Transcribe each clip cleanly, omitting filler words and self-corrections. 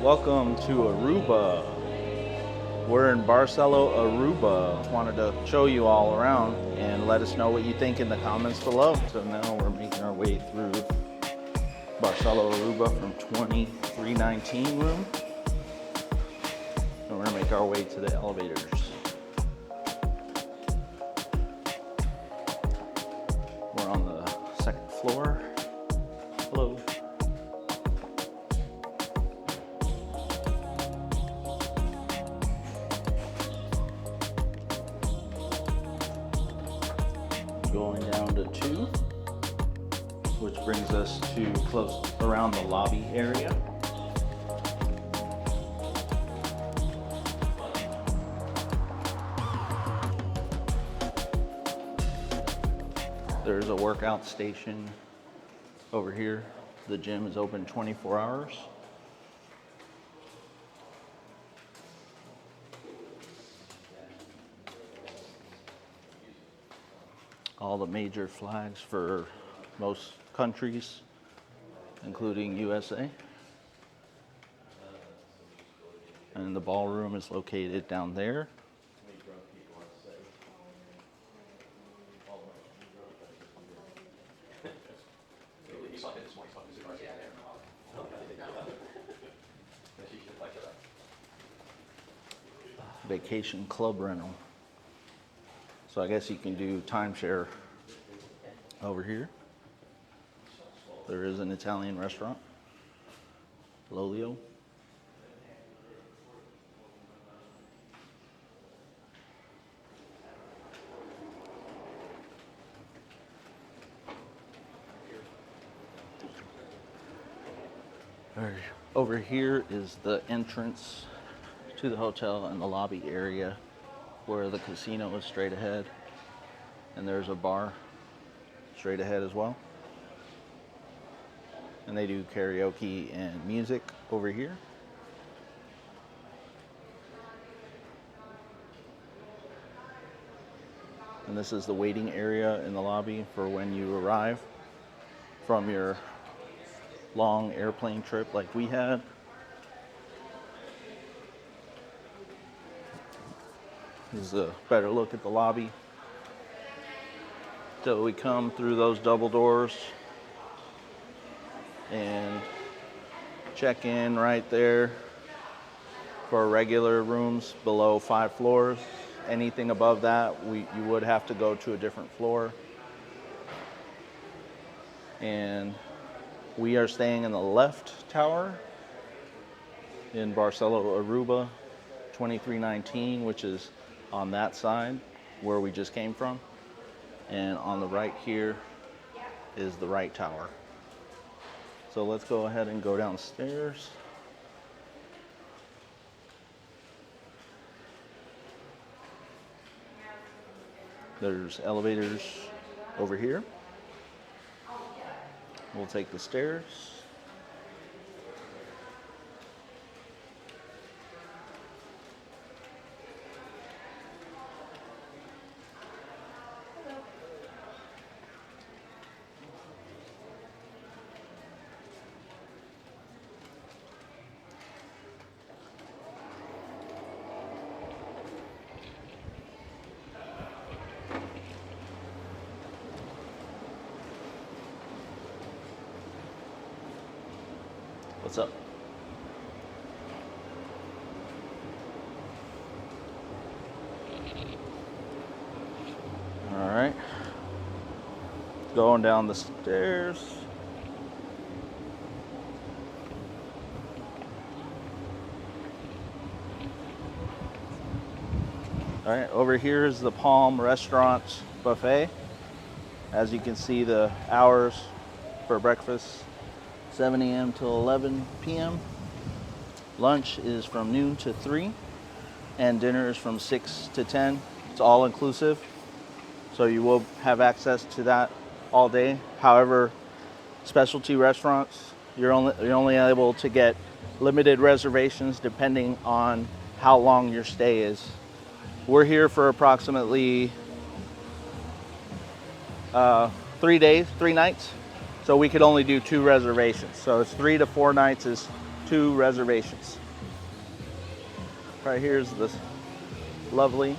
Welcome to Aruba. We're in Barceló Aruba. Wanted to show you all around and let us know what you think in the comments below. So now we're making our way through Barceló Aruba from 2319 room. And we're gonna make our way to the elevators. We're on the second floor. Hello. Going down to 2, which brings us to close around the lobby area. There's a workout station over here. The gym is open 24 hours. All the major flags for most countries, including USA. And the ballroom is located down there. Vacation club rental. So I guess you can do timeshare over here. There is an Italian restaurant, Lolio. Over here is the entrance to the hotel and the lobby area where the casino is straight ahead. And there's a bar straight ahead as well. And they do karaoke and music over here. And this is the waiting area in the lobby for when you arrive from your long airplane trip like we had. This is a better look at the lobby. So we come through those double doors and check in right there for regular rooms below 5 floors. Anything above that, you would have to go to a different floor. And we are staying in the left tower in Barceló Aruba, 2319, which is on that side where we just came from. And on the right here is the right tower. So let's go ahead and go downstairs. There's elevators over here. We'll take the stairs. What's up? All right. Going down the stairs. All right, over here is the Palm Restaurant buffet. As you can see, the hours for breakfast, 7 a.m. till 11 p.m. Lunch is from noon to 3, and dinner is from 6 to 10. It's all inclusive, so you will have access to that all day. However, specialty restaurants, you're only able to get limited reservations depending on how long your stay is. We're here for approximately 3 days, 3 nights. So we could only do 2 reservations. So it's 3 to 4 nights is 2 reservations. Right here's this lovely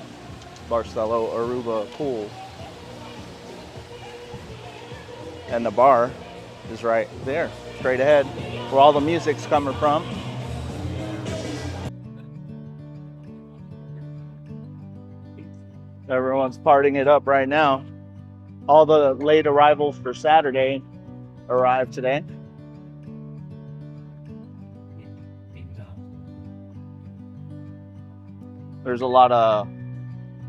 Barceló Aruba pool. And the bar is right there, straight ahead, where all the music's coming from. Everyone's partying it up right now. All the late arrivals for Saturday arrived today. There's a lot of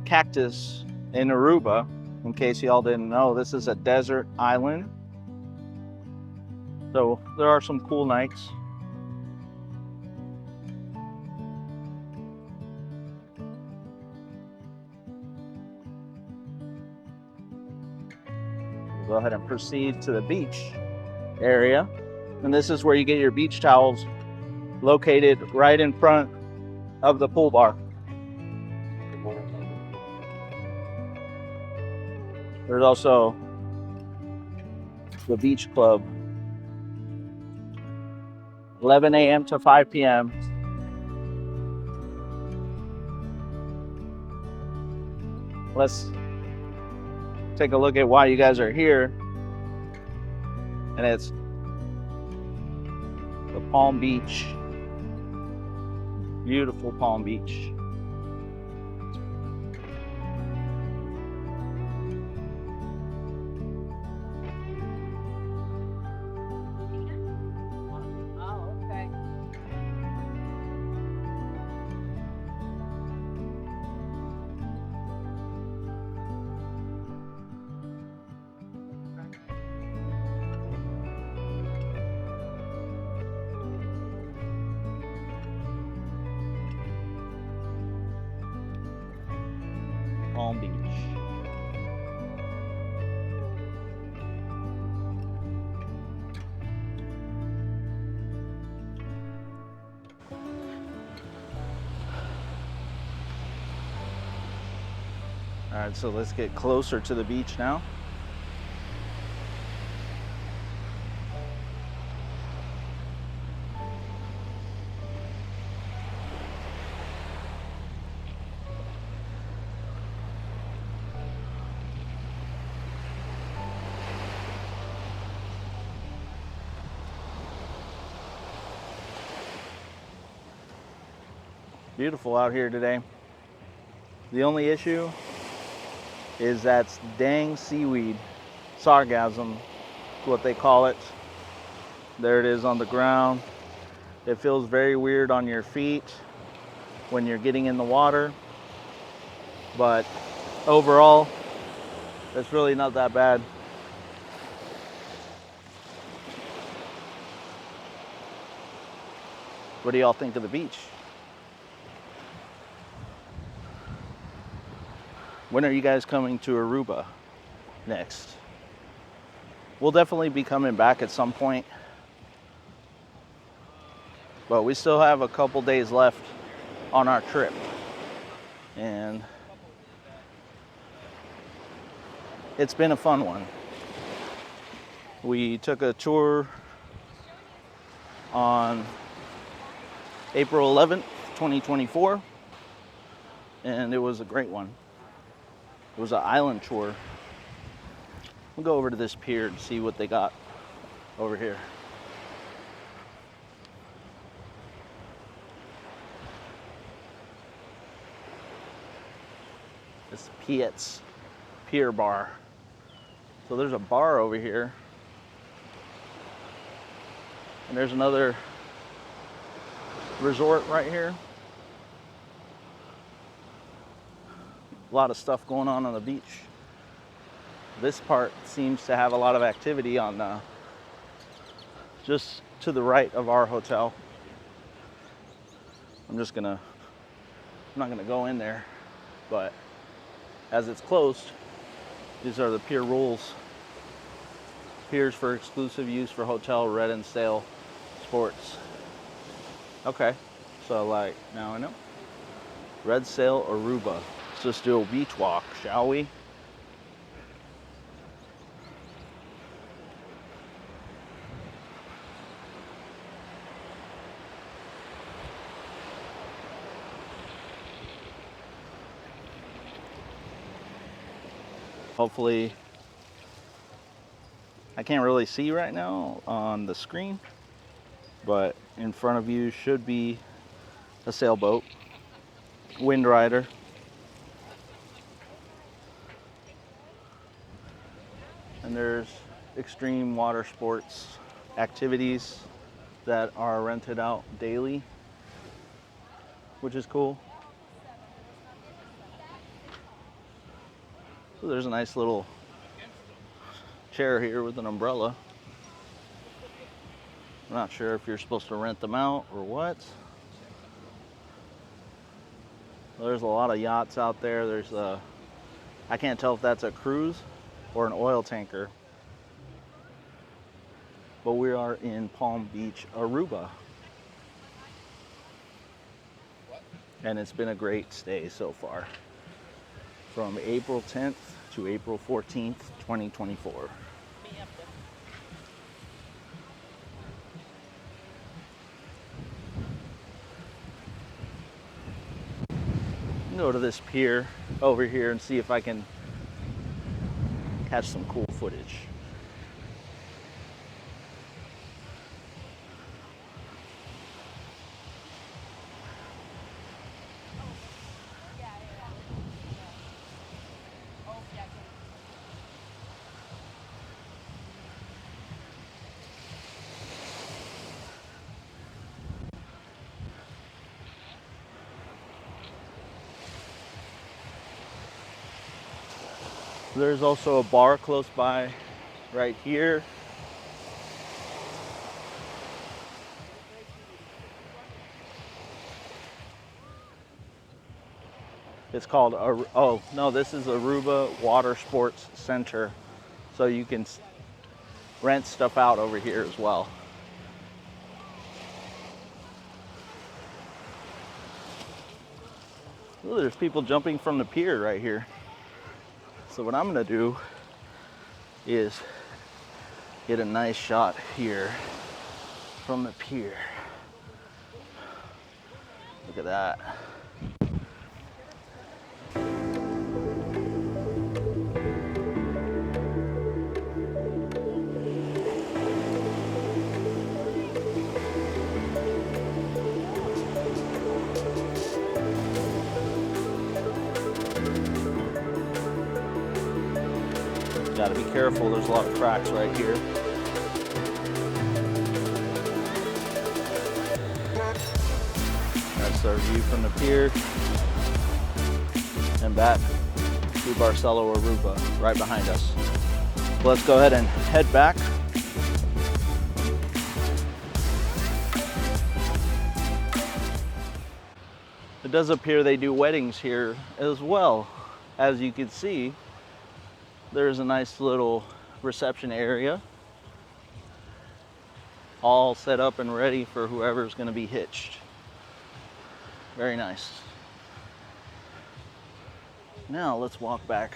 cactus in Aruba. In case y'all didn't know, this is a desert island. So there are some cool nights. We'll go ahead and proceed to the beach area. And this is where you get your beach towels, located right in front of the pool bar. There's also the beach club, 11 a.m. to 5 p.m. Let's take a look at why you guys are here. And it's the Palm Beach. Beautiful Palm Beach. Palm Beach. All right, so let's get closer to the beach now. Beautiful out here today. The only issue is that dang seaweed, sargassum, what they call it. There it is on the ground. It feels very weird on your feet when you're getting in the water, but overall, it's really not that bad. What do y'all think of the beach? When are you guys coming to Aruba next? We'll definitely be coming back at some point, but we still have a couple days left on our trip. And it's been a fun one. We took a tour on April 11th, 2024, and it was a great one. It was an island tour. We'll go over to this pier and see what they got over here. It's Piet's Pier Bar. So there's a bar over here. And there's another resort right here. A lot of stuff going on the beach. This part seems to have a lot of activity on just to the right of our hotel. I'm not gonna go in there, but as it's closed, these are the pier rules. Piers for exclusive use for hotel, red and sail sports. Okay, so like, now I know. Red Sail Aruba. Let's just do a beach walk, shall we? Hopefully, I can't really see right now on the screen, but in front of you should be a sailboat, Wind Rider. And there's extreme water sports activities that are rented out daily, which is cool. So there's a nice little chair here with an umbrella. I'm not sure if you're supposed to rent them out or what. There's a lot of yachts out there. There's a, I can't tell if that's a cruise or an oil tanker. But we are in Palm Beach, Aruba. And it's been a great stay so far. From April 10th to April 14th, 2024. Go to this pier over here and see if I can catch some cool footage. There's also a bar close by right here. It's called, oh no, this is Aruba Water Sports Center. So you can rent stuff out over here as well. Ooh, there's people jumping from the pier right here. So what I'm gonna do is get a nice shot here from the pier. Look at that. Gotta be careful, there's a lot of cracks right here. That's our view from the pier. And back to Barceló Aruba, right behind us. Let's go ahead and head back. It does appear they do weddings here as well. As you can see, there's a nice little reception area, all set up and ready for whoever's going to be hitched. Very nice. Now let's walk back.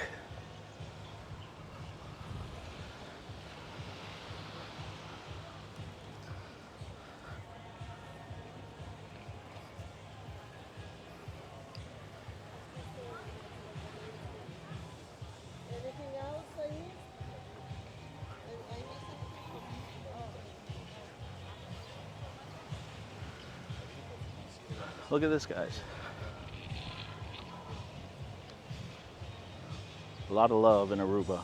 Look at this, guys. A lot of love in Aruba.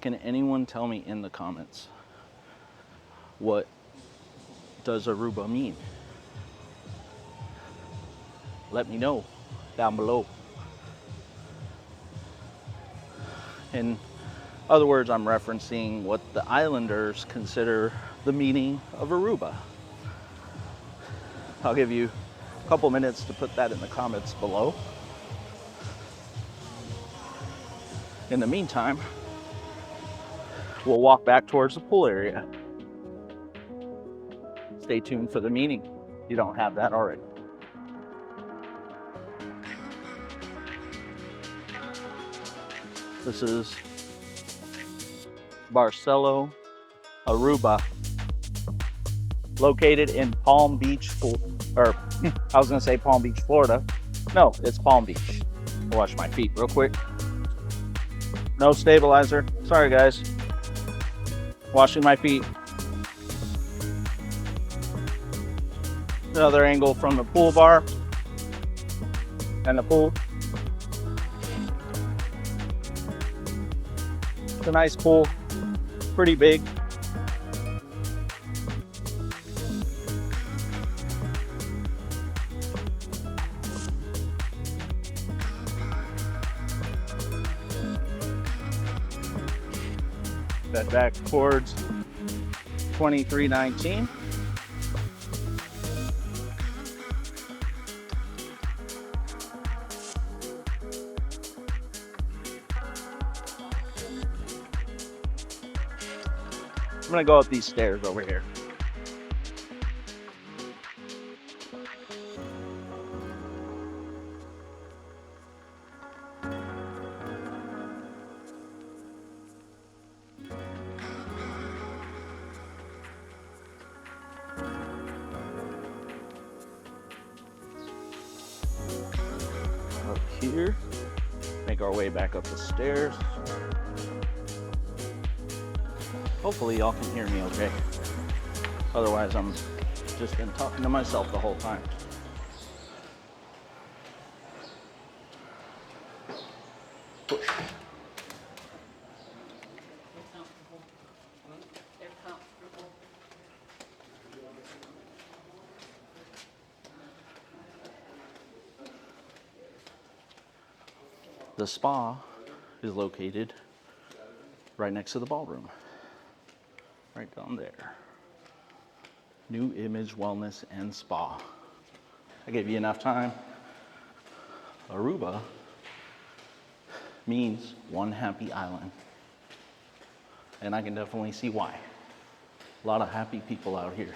Can anyone tell me in the comments, what does Aruba mean? Let me know down below. In other words, I'm referencing what the islanders consider the meaning of Aruba. I'll give you a couple minutes to put that in the comments below. In the meantime, we'll walk back towards the pool area. Stay tuned for the meaning. You don't have that already. This is Barceló Aruba, located in Palm Beach, I was gonna say Palm Beach, Florida. No, it's Palm Beach. I'll wash my feet real quick. No stabilizer. Sorry, guys. Washing my feet. Another angle from the pool bar and the pool. It's a nice pool, pretty big. That back towards 2319. I'm gonna go up these stairs over here. Up here, make our way back up the stairs. Hopefully y'all can hear me okay. Otherwise, I'm just been talking to myself the whole time. Push. The spa is located right next to the ballroom. Right down there. New Image Wellness and Spa. I gave you enough time. Aruba means one happy island. And I can definitely see why. A lot of happy people out here.